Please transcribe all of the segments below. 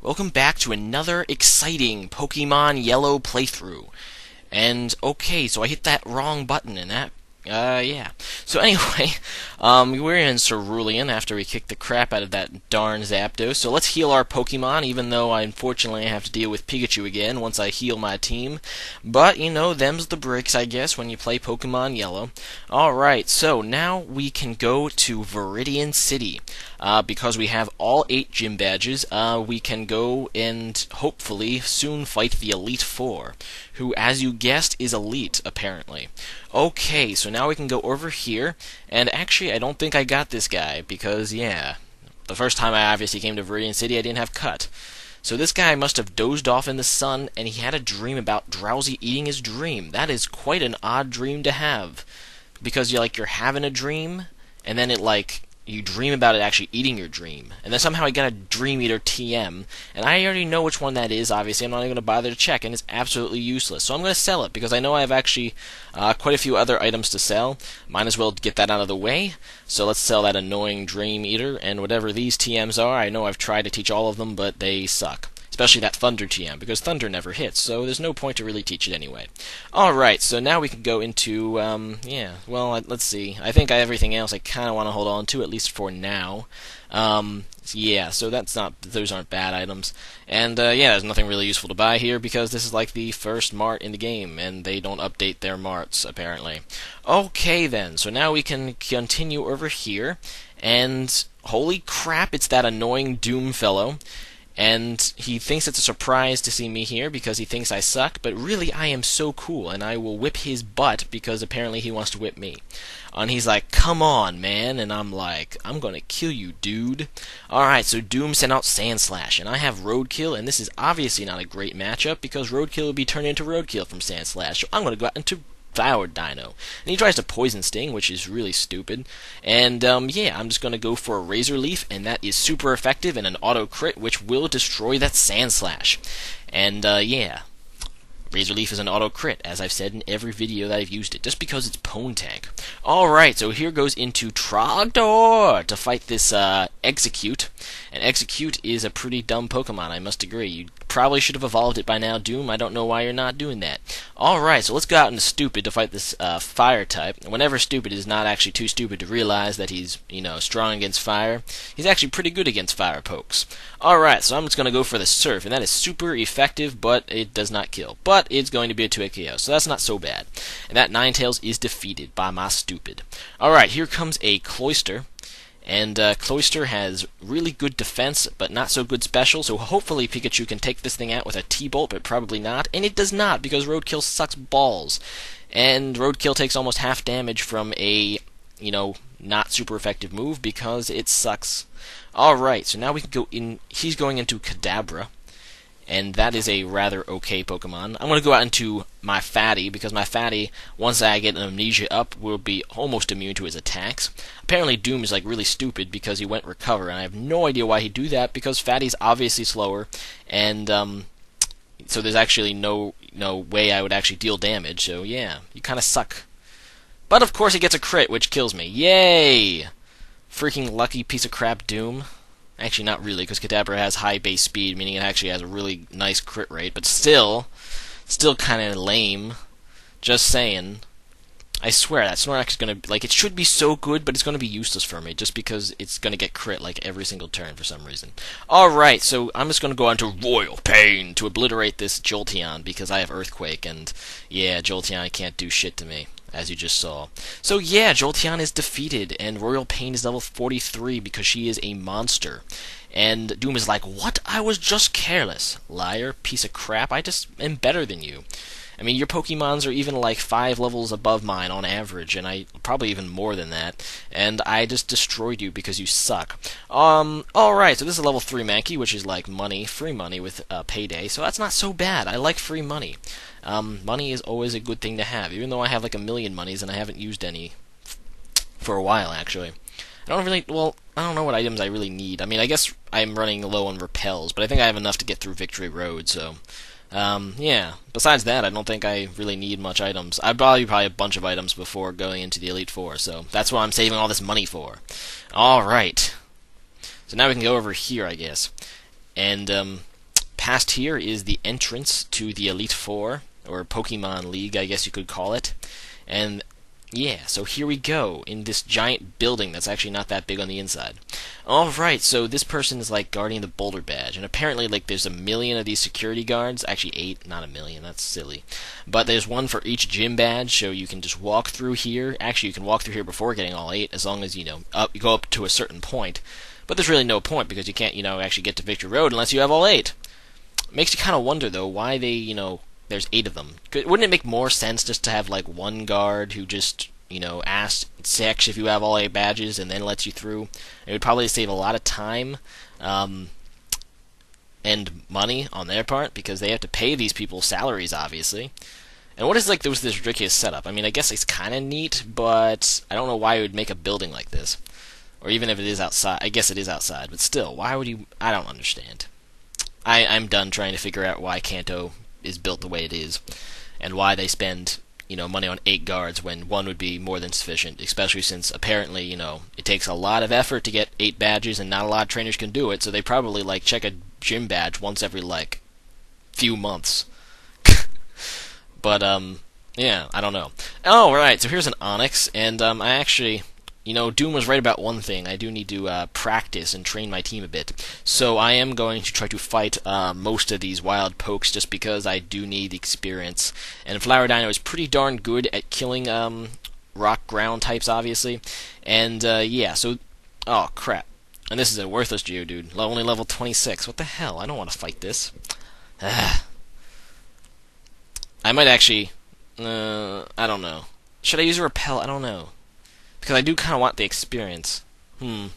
Welcome back to another exciting Pokemon Yellow playthrough. And, okay, so I hit that wrong button and that, yeah. So anyway, we're in Cerulean after we kicked the crap out of that darn Zapdos. So let's heal our Pokemon, even though unfortunately I have to deal with Pikachu again once I heal my team. But, you know, them's the bricks, I guess, when you play Pokemon Yellow. Alright, so now we can go to Viridian City. Because we have all 8 gym badges, we can go and hopefully soon fight the Elite Four, who, as you guessed, is Elite, apparently. Okay, so now we can go over here, and actually I don't think I got this guy, because, yeah, the first time I obviously came to Viridian City I didn't have Cut. So this guy must have dozed off in the sun, and he had a dream about Drowsy eating his dream. That is quite an odd dream to have, because you're having a dream, and then you dream about it actually eating your dream. And then somehow I got a Dream Eater TM, and I already know which one that is, obviously. I'm not even going to bother to check, and it's absolutely useless. So I'm going to sell it, because I know I have actually quite a few other items to sell. Might as well get that out of the way. So let's sell that annoying Dream Eater, and whatever these TMs are, I know I've tried to teach all of them, but they suck. Especially that Thunder TM, because Thunder never hits, so there's no point to really teach it anyway. Alright, so now we can go into, yeah, well, let's see. I think everything else I kind of want to hold on to, at least for now. Yeah, so those aren't bad items. And, yeah, there's nothing really useful to buy here, because this is like the first mart in the game, and they don't update their marts, apparently. Okay, then, so now we can continue over here, and holy crap, it's that annoying Doom fellow. And he thinks it's a surprise to see me here because he thinks I suck, but really I am so cool, and I will whip his butt because apparently he wants to whip me. And he's like, come on, man, and I'm like, I'm gonna kill you, dude. Alright, so Doom sent out Sandslash, and I have Roadkill, and this is obviously not a great matchup because Roadkill will be turned into Roadkill from Sandslash, so I'm gonna go out into Flower Dino. And he tries to Poison Sting, which is really stupid. And, yeah, I'm just going to go for a Razor Leaf, and that is super effective and an auto crit, which will destroy that Sandslash. And, yeah, Razor Leaf is an auto crit, as I've said in every video that I've used it, just because it's Pwn-Tank. Alright, so here goes into Trogdor to fight this Execute. And Execute is a pretty dumb Pokemon, I must agree. You probably should have evolved it by now, Doom. I don't know why you're not doing that. Alright, so let's go out into Stupid to fight this Fire type. Whenever Stupid is not actually too stupid to realize that he's, you know, strong against fire, he's actually pretty good against fire pokes. Alright, so I'm just going to go for the Surf, and that is super effective, but it does not kill. But it's going to be a 2-hit KO, so that's not so bad. And that Ninetales is defeated by my Stupid. Alright, here comes a Cloyster. And Cloyster has really good defense, but not so good special, so hopefully Pikachu can take this thing out with a T-Bolt, but probably not. And it does not, because Roadkill sucks balls. And Roadkill takes almost half damage from a, you know, not super effective move, because it sucks. Alright, so now we can go in. He's going into Kadabra. And that is a rather okay Pokemon. I'm going to go out into my Fatty, because my Fatty, once I get an Amnesia up, will be almost immune to his attacks. Apparently Doom is really stupid because he went Recover, and I have no idea why he'd do that, because Fatty's obviously slower, and so there's actually no way I would actually deal damage, so yeah, you kind of suck. But of course he gets a crit, which kills me. Yay! Freaking lucky piece of crap Doom. Actually, not really, because Kadabra has high base speed, meaning it actually has a really nice crit rate, but still kind of lame. Just saying. I swear, that Snorlax is going to, it should be so good, but it's going to be useless for me, just because it's going to get crit, every single turn for some reason. Alright, so I'm just going to go on to Royal Pain to obliterate this Jolteon, because I have Earthquake, and, yeah, Jolteon can't do shit to me, as you just saw. So yeah, Jolteon is defeated, and Royal Pain is level 43 because she is a monster. And Doom is like, what? I was just careless. Liar, piece of crap, I just am better than you. I mean, your Pokemons are even 5 levels above mine on average, and I probably even more than that, and I just destroyed you because you suck. Alright, so this is a level 3 Mankey, which is money, free money with Payday, so that's not so bad. I like free money. Money is always a good thing to have, even though I have a million monies and I haven't used any for a while, actually. I don't know what items I really need. I mean, I guess I'm running low on repels, but I think I have enough to get through Victory Road, so yeah. Besides that, I don't think I really need much items. I'd probably a bunch of items before going into the Elite Four, so that's what I'm saving all this money for. Alright. So now we can go over here, I guess. And, past here is the entrance to the Elite Four, or Pokemon League, I guess you could call it. And yeah, so here we go, in this giant building that's actually not that big on the inside. Alright, so this person is like guarding the boulder badge, and apparently like there's 1 million of these security guards, actually 8, not 1 million, that's silly. But there's one for each gym badge, so you can just walk through here. Actually, you can walk through here before getting all 8, as long as, you go up to a certain point. But there's really no point, because you can't, actually get to Victory Road unless you have all 8. Makes you kind of wonder, though, why they, there's 8 of them. Wouldn't it make more sense just to have, like, one guard who just, checks if you have all 8 badges and then lets you through? It would probably save a lot of time and money on their part, because they have to pay these people salaries, obviously. And what is, like, there was this ridiculous setup? I mean, I guess it's kind of neat, but I don't know why you would make a building like this. Or even if it is outside. I guess it is outside, but still, why would you... I don't understand. I'm done trying to figure out why Kanto is built the way it is, and why they spend, money on 8 guards when 1 would be more than sufficient, especially since apparently, it takes a lot of effort to get 8 badges, and not a lot of trainers can do it, so they probably, like, check a gym badge once every, like, few months. But, yeah, I don't know. Oh, right, so here's an Onyx, and, I actually... Doom was right about one thing. I do need to practice and train my team a bit. So I am going to try to fight most of these wild pokes just because I do need the experience. And Flower Dino is pretty darn good at killing rock ground types, obviously. And yeah, so... Oh, crap. And this is a worthless Geodude. Only level 26. What the hell? I don't want to fight this. I might actually... I don't know. Should I use a Repel? I don't know. Because I do kind of want the experience. But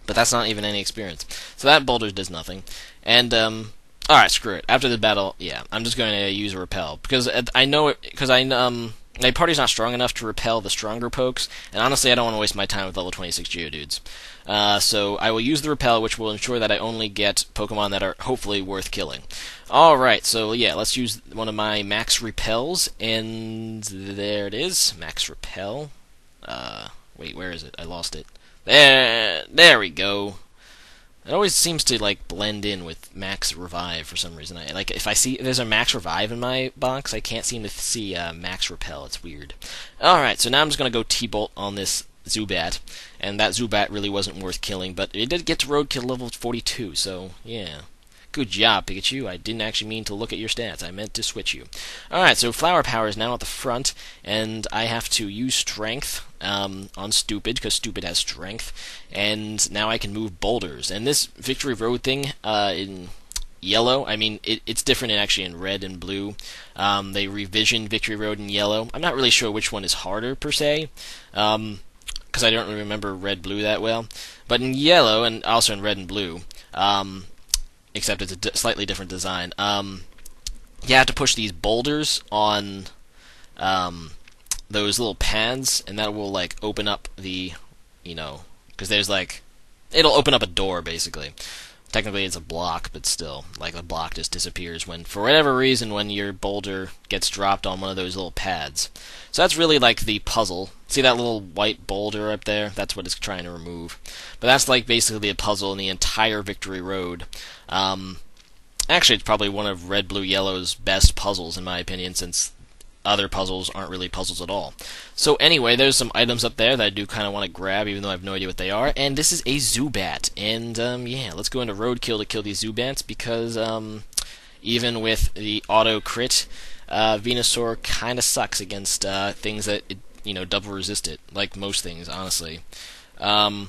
that's not even any experience. So that boulder does nothing. And, alright, screw it. After the battle, yeah, I'm just going to use a Repel. Because I know it, because my party's not strong enough to repel the stronger pokes, and honestly I don't want to waste my time with level 26 Geodudes. So I will use the Repel, which will ensure that I only get Pokemon that are hopefully worth killing. Alright, so yeah, let's use one of my Max Repels, and there it is, Max Repel. Wait, where is it? I lost it. There we go. It always seems to, like, blend in with Max Revive for some reason. If there's a Max Revive in my box, I can't seem to see Max Repel. It's weird. Alright, so now I'm just gonna go T-Bolt on this Zubat, and that Zubat really wasn't worth killing, but it did get to Roadkill level 42, so, yeah. Good job, Pikachu. I didn't actually mean to look at your stats. I meant to switch you. Alright, so Flower Power is now at the front, and I have to use Strength on Stupid, because Stupid has Strength, and now I can move boulders. And this Victory Road thing in yellow, I mean, it's different actually in red and blue. They revisioned Victory Road in yellow. I'm not really sure which one is harder, per se, because I don't really remember red-blue that well. But in yellow, and also in red and blue, except it's a slightly different design. You have to push these boulders on those little pads, and that will, like, open up the, because there's, like, it'll open up a door, basically. Technically it's a block, but still, like, the block just disappears when, for whatever reason, when your boulder gets dropped on one of those little pads. So that's really, like, the puzzle. See that little white boulder up there? That's what it's trying to remove. But that's, like, basically a puzzle in the entire Victory Road. Actually, it's probably one of Red, Blue, Yellow's best puzzles, in my opinion, since other puzzles aren't really puzzles at all. So anyway, there's some items up there that I do kind of want to grab, even though I have no idea what they are. And this is a Zubat. And, yeah, let's go into Roadkill to kill these Zubats, because, even with the auto-crit, Venusaur kind of sucks against, things that, double resist it. Like most things, honestly. But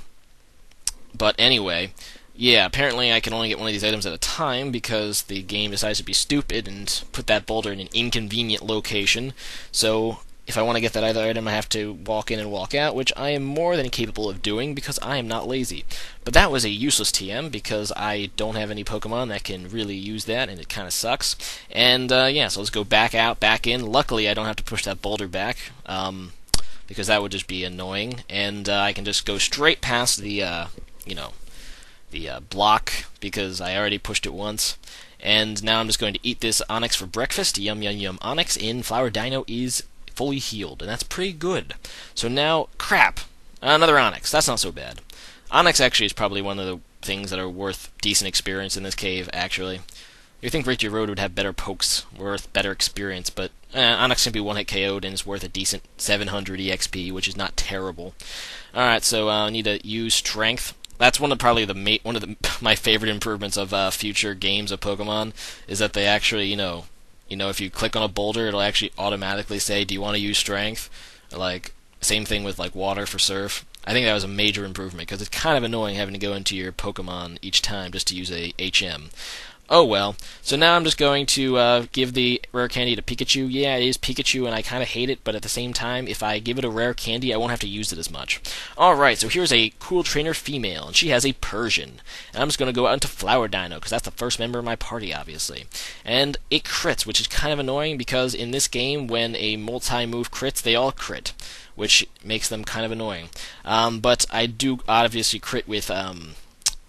anyway... Yeah, apparently I can only get one of these items at a time because the game decides to be stupid and put that boulder in an inconvenient location. So if I want to get that other item, I have to walk in and walk out, which I am more than capable of doing because I am not lazy. But that was a useless TM because I don't have any Pokemon that can really use that, and it kind of sucks. And yeah, so let's go back out, back in. Luckily, I don't have to push that boulder back because that would just be annoying. And I can just go straight past the, the block, because I already pushed it once. And now I'm just going to eat this Onyx for breakfast. Yum, yum, yum. Onyx in Flower Dino is fully healed, and that's pretty good. So now, crap! Another Onyx. That's not so bad. Onyx actually is probably one of the things that are worth decent experience in this cave, actually. You'd think Victory Road would have better pokes, worth better experience, but Onyx can be one-hit KO'd and is worth a decent 700 EXP, which is not terrible. Alright, so I need to use Strength. That's one of my favorite improvements of future games of Pokemon, is that they actually, if you click on a boulder, it'll actually automatically say, do you want to use Strength? Like, same thing with like water for Surf. I think that was a major improvement, because it's kind of annoying having to go into your Pokemon each time just to use a HM. Oh well. So now I'm just going to give the rare candy to Pikachu. Yeah, it is Pikachu, and I kind of hate it, but at the same time, if I give it a rare candy, I won't have to use it as much. Alright, so here's a cool trainer female, and she has a Persian. And I'm just going to go out into Flower Dino, because that's the first member of my party, obviously. And it crits, which is kind of annoying, because in this game, when a multi-move crits, they all crit, which makes them kind of annoying. But I do obviously crit with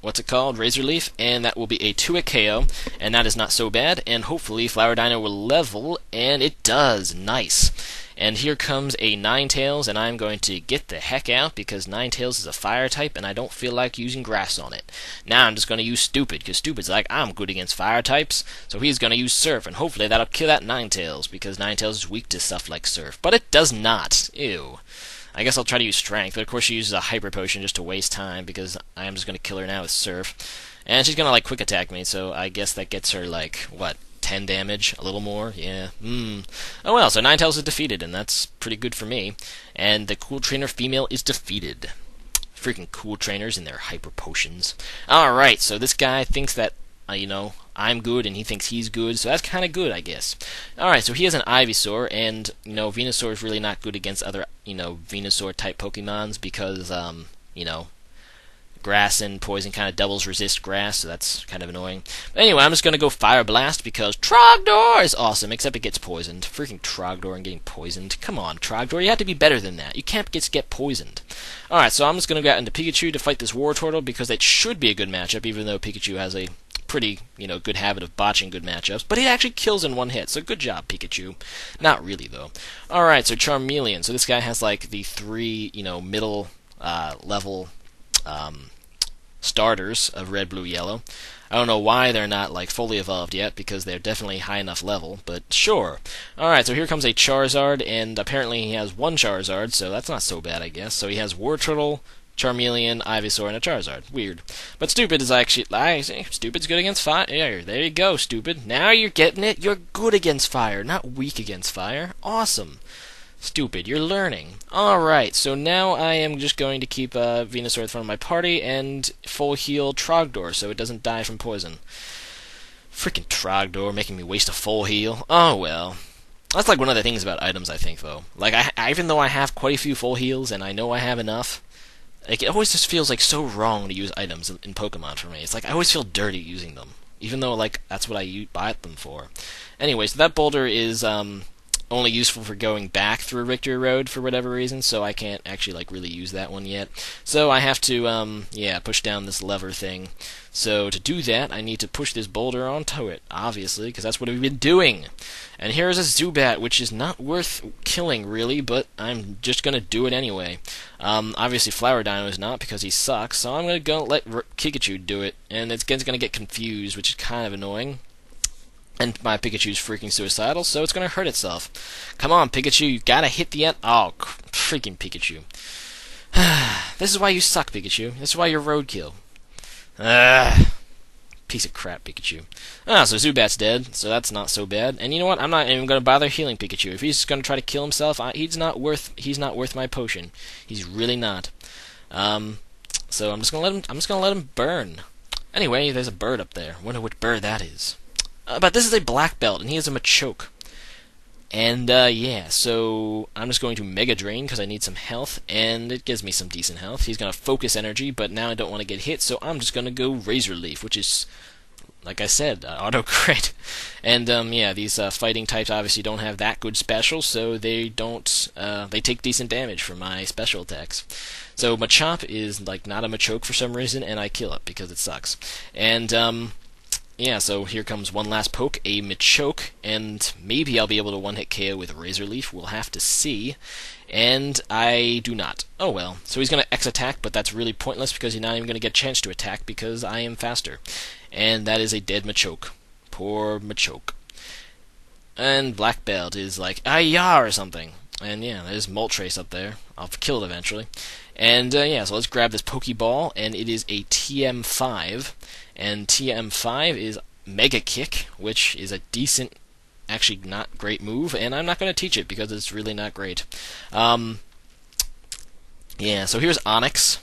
Razor Leaf, and that will be a 2-hit KO, and that is not so bad, and hopefully Flower Dino will level, and it does. Nice. And here comes a Ninetales, and I'm going to get the heck out, because Ninetales is a fire type, and I don't feel like using grass on it. Now I'm just going to use Stupid, because Stupid's like, I'm good against fire types, so he's going to use Surf, and hopefully that'll kill that Ninetales, because Ninetales is weak to stuff like Surf. But it does not. Ew. I guess I'll try to use Strength, but of course she uses a Hyper Potion just to waste time, because I am just going to kill her now with Surf. And she's going to, like, Quick Attack me, so I guess that gets her, like, what, 10 damage? A little more? Yeah. Oh well, so Ninetales is defeated, and that's pretty good for me. And the Cool Trainer female is defeated. Freaking cool trainers and their Hyper Potions. Alright, so this guy thinks that, I'm good, and he thinks he's good, so that's kind of good, I guess. Alright, so he has an Ivysaur, and, Venusaur is really not good against other, Venusaur-type Pokemons, because, grass and poison kind of doubles resist grass, so that's kind of annoying. But anyway, I'm just going to go Fire Blast, because Trogdor is awesome, except it gets poisoned. Freaking Trogdor and getting poisoned. Come on, Trogdor, you have to be better than that. You can't just get poisoned. Alright, so I'm just going to go out into Pikachu to fight this Wartortle, because that should be a good matchup, even though Pikachu has a pretty, good habit of botching good matchups, but it actually kills in one hit, so good job, Pikachu. Not really, though. Alright, so Charmeleon. So this guy has, like, the 3, middle level starters of Red, Blue, Yellow. I don't know why they're not, like, fully evolved yet, because they're definitely high enough level, but sure. Alright, so here comes a Charizard, and apparently he has one Charizard, so that's not so bad, I guess. So he has Wartortle, Charmeleon, Ivysaur, and a Charizard. Weird. But Stupid is actually... Stupid's good against fire. There you go, Stupid. Now you're getting it. You're good against fire, not weak against fire. Awesome. Stupid, you're learning. Alright, so now I am just going to keep Venusaur in front of my party and full heal Trogdor so it doesn't die from poison. Freaking Trogdor making me waste a full heal. Oh well. That's like one of the things about items, I think, though. Like, even though I have quite a few full heals and I know I have enough... Like, it always just feels like so wrong to use items in Pokemon for me. It's like I always feel dirty using them, even though like that's what I buy them for. Anyway, so that boulder is only useful for going back through Victory Road for whatever reason, so I can't actually like really use that one yet. So I have to push down this lever thing. So to do that, I need to push this boulder onto it, obviously, because that's what we've been doing. And here's a Zubat, which is not worth killing, really, but I'm just going to do it anyway. Obviously, Flower Dino is not, because he sucks, so I'm going to go let Pikachu do it. And it's going to get confused, which is kind of annoying. And my Pikachu's freaking suicidal, so it's going to hurt itself. Come on, Pikachu, you got to hit the end. Oh, freaking Pikachu. This is why you suck, Pikachu. This is why you're roadkill. Piece of crap, Pikachu. So Zubat's dead, so that's not so bad. And you know what? I'm not even going to bother healing Pikachu. If he's going to try to kill himself, he's not worth my potion. He's really not. So I'm just going to let him burn. Anyway, there's a bird up there. Wonder which bird that is. But this is a black belt, and he has a Machoke. And, yeah, so I'm just going to Mega Drain because I need some health, and it gives me some decent health. He's going to focus energy, but now I don't want to get hit, so I'm just going to go Razor Leaf, which is, like I said, auto crit. And, yeah, these fighting types obviously don't have that good special, so they take decent damage from my special attacks. So Machop is, like, not a Machoke for some reason, and I kill it because it sucks. And, yeah, so here comes one last poke, a Machoke, and maybe I'll be able to one-hit KO with Razor Leaf. We'll have to see. And I do not. Oh well. So he's going to X-attack, but that's really pointless because he's not even going to get a chance to attack because I am faster. And that is a dead Machoke. Poor Machoke. And Black Belt is like, "Ayah!" or something. And yeah, there's Moltres up there. I'll kill it eventually. And yeah, so let's grab this Pokeball, and it is a TM5. And TM5 is Mega Kick, which is a decent, actually not great move, and I'm not going to teach it because it's really not great. Yeah, so here's Onyx.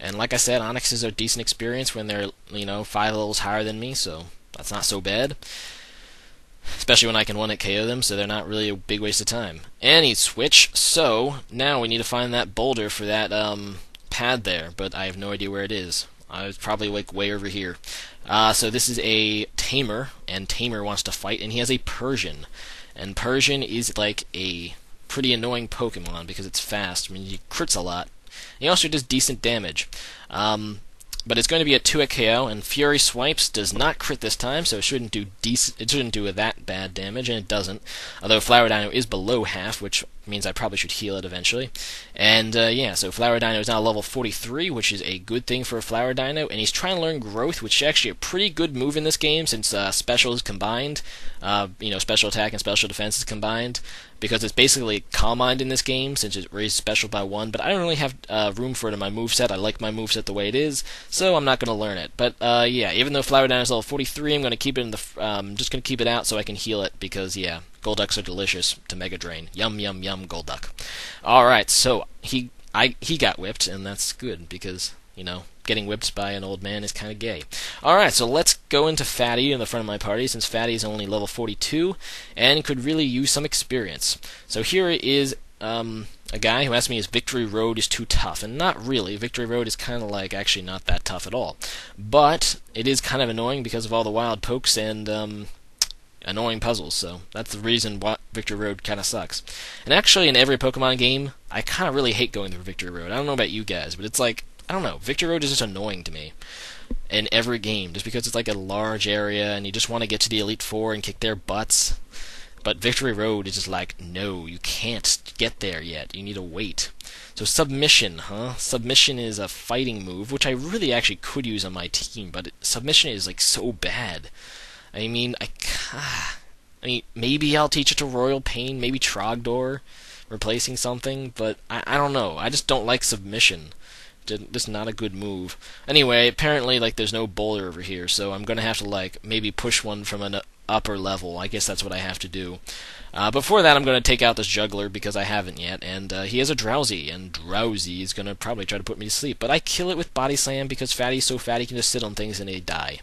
And like I said, Onyx is a decent experience when they're, 5 levels higher than me, so that's not so bad. Especially when I can one-hit KO them, so they're not really a big waste of time. And he'd switch, so now we need to find that boulder for that pad there, but I have no idea where it is. I was probably like way over here. So this is a Tamer, and Tamer wants to fight, and he has a Persian. And Persian is like a pretty annoying Pokemon because it's fast. I mean, he crits a lot. He also does decent damage. But it's going to be a 2-hit KO, and Fury Swipes does not crit this time, so it shouldn't do that bad damage, and it doesn't. Although Flower Dino is below half, which means I probably should heal it eventually. And yeah, so Flower Dino is now level 43, which is a good thing for a Flower Dino, and he's trying to learn Growth, which is actually a pretty good move in this game since special is combined. Special attack and special defense is combined, because it's basically Calm Mind in this game since it raises special by 1, but I don't really have room for it in my moveset. I like my moveset the way it is, so I'm not going to learn it. But yeah, even though Flower Dino is level 43, I'm going to keep it in the just going to keep it out so I can heal it, because yeah, Golducks are delicious to Mega Drain. Yum yum yum Golduck. Alright, so he got whipped, and that's good because, getting whipped by an old man is kind of gay. Alright, so let's go into Fatty in the front of my party, since Fatty is only level 42 and could really use some experience. So here is a guy who asked me if Victory Road is too tough, and not really. Victory Road is kind of like actually not that tough at all. But it is kind of annoying because of all the wild pokes and annoying puzzles, so that's the reason why Victory Road kind of sucks. And actually, in every Pokemon game, I kind of really hate going through Victory Road. I don't know about you guys, but it's like, I don't know, Victory Road is just annoying to me in every game, just because it's like a large area, and you just want to get to the Elite Four and kick their butts. But Victory Road is just like, no, you can't get there yet. You need to wait. So Submission, huh? Submission is a fighting move, which I really actually could use on my team, but Submission is like so bad. I mean, maybe I'll teach it to Royal Pain, maybe Trogdor, replacing something, but I don't know. I just don't like Submission. Just not a good move. Anyway, apparently, there's no boulder over here, so I'm gonna have to, maybe push one from an upper level. I guess that's what I have to do. Before that, I'm going to take out this juggler because I haven't yet, and he has a Drowsy, and Drowsy is going to probably try to put me to sleep. But I kill it with Body Slam because Fatty's so fat he can just sit on things and they die.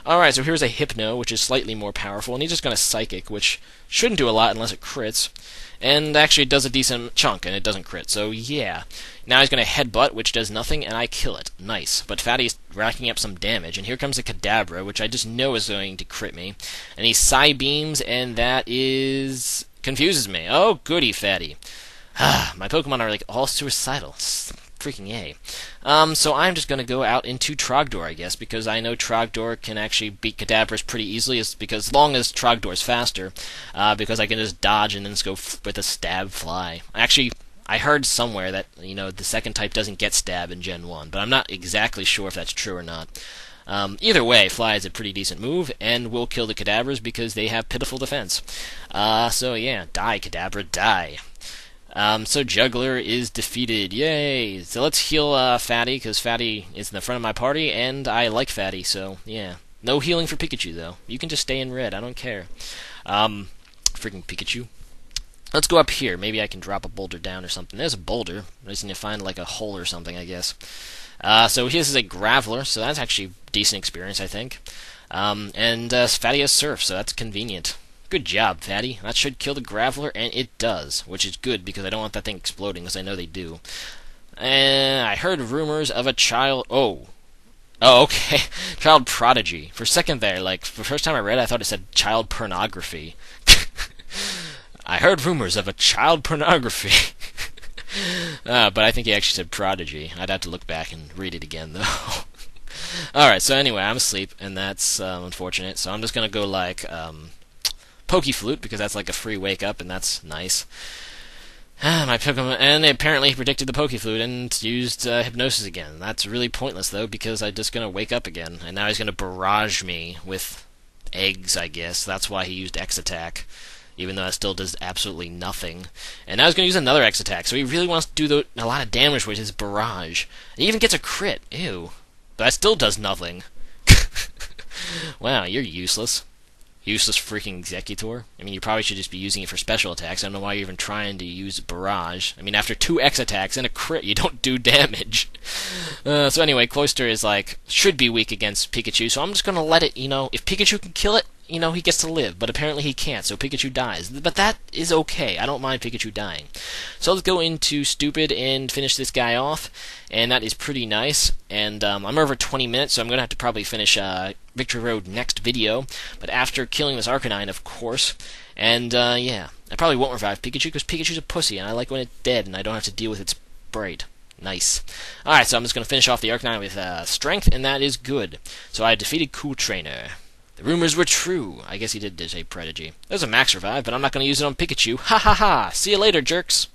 Alright, so here's a Hypno, which is slightly more powerful, and he's just going to Psychic, which shouldn't do a lot unless it crits. And actually it does a decent chunk, and it doesn't crit, so yeah. Now he's going to Headbutt, which does nothing, and I kill it. Nice. But Fatty's racking up some damage, and here comes a Kadabra, which I just know is going to crit me. And he Psybeams, and that is... confuses me. Oh, goody, Fatty. My Pokemon are, all suicidal. Freaking yay. So I'm just going to go out into Trogdor, I guess, because I know Trogdor can actually beat Kadabras pretty easily, because as long as Trogdor's faster, because I can just dodge and then just go with a Stab Fly. Actually, I heard somewhere that, the second type doesn't get Stab in Gen 1, but I'm not exactly sure if that's true or not. Either way, Fly is a pretty decent move, and will kill the Kadabras because they have pitiful defense. So yeah, die, Kadabra, die. So Juggler is defeated. Yay! So let's heal Fatty, because Fatty is in the front of my party, and I like Fatty, so yeah. No healing for Pikachu, though. You can just stay in red, I don't care. Freaking Pikachu. Let's go up here. Maybe I can drop a boulder down or something. There's a boulder. I just need to find, a hole or something, I guess. So this is a Graveler, so that's actually decent experience, I think. And Fatty has Surf, so that's convenient. Good job, Fatty. That should kill the Graveler, and it does, which is good, because I don't want that thing exploding, because I know they do. And I heard rumors of a child... Oh, okay. Child prodigy. For a second there, the first time I read it, I thought it said child pornography. I heard rumors of a child pornography. But I think he actually said prodigy. I'd have to look back and read it again, though. Alright, so anyway, I'm asleep, and that's unfortunate. So I'm just gonna go like Pokey Flute, because that's like a free wake up, and that's nice. My Pokemon, and apparently he predicted the Pokey Flute and used Hypnosis again. That's really pointless though, because I'm just gonna wake up again, and now he's gonna barrage me with eggs, I guess. That's why he used X Attack, even though that still does absolutely nothing. And now he's gonna use another X Attack, so he really wants to do a lot of damage with his barrage. And he even gets a crit. Ew. But that still does nothing. Wow, you're useless. Useless freaking Executor. I mean, you probably should just be using it for special attacks. I don't know why you're even trying to use Barrage. I mean, after 2 X attacks and a crit, you don't do damage. So anyway, Cloyster is like, should be weak against Pikachu, so I'm just gonna let it, if Pikachu can kill it, he gets to live, but apparently he can't, so Pikachu dies. But that is okay. I don't mind Pikachu dying. So let's go into Stupid and finish this guy off, and that is pretty nice. And I'm over 20 minutes, so I'm going to have to probably finish Victory Road next video, but after killing this Arcanine, of course. And yeah, I probably won't revive Pikachu, because Pikachu's a pussy, and I like when it's dead, and I don't have to deal with its braid. Nice. Alright, so I'm just going to finish off the Arcanine with Strength, and that is good. So I defeated Cool Trainer. The rumors were true. I guess he did say Prodigy. There's a max revive, but I'm not going to use it on Pikachu. Ha ha ha! See you later, jerks!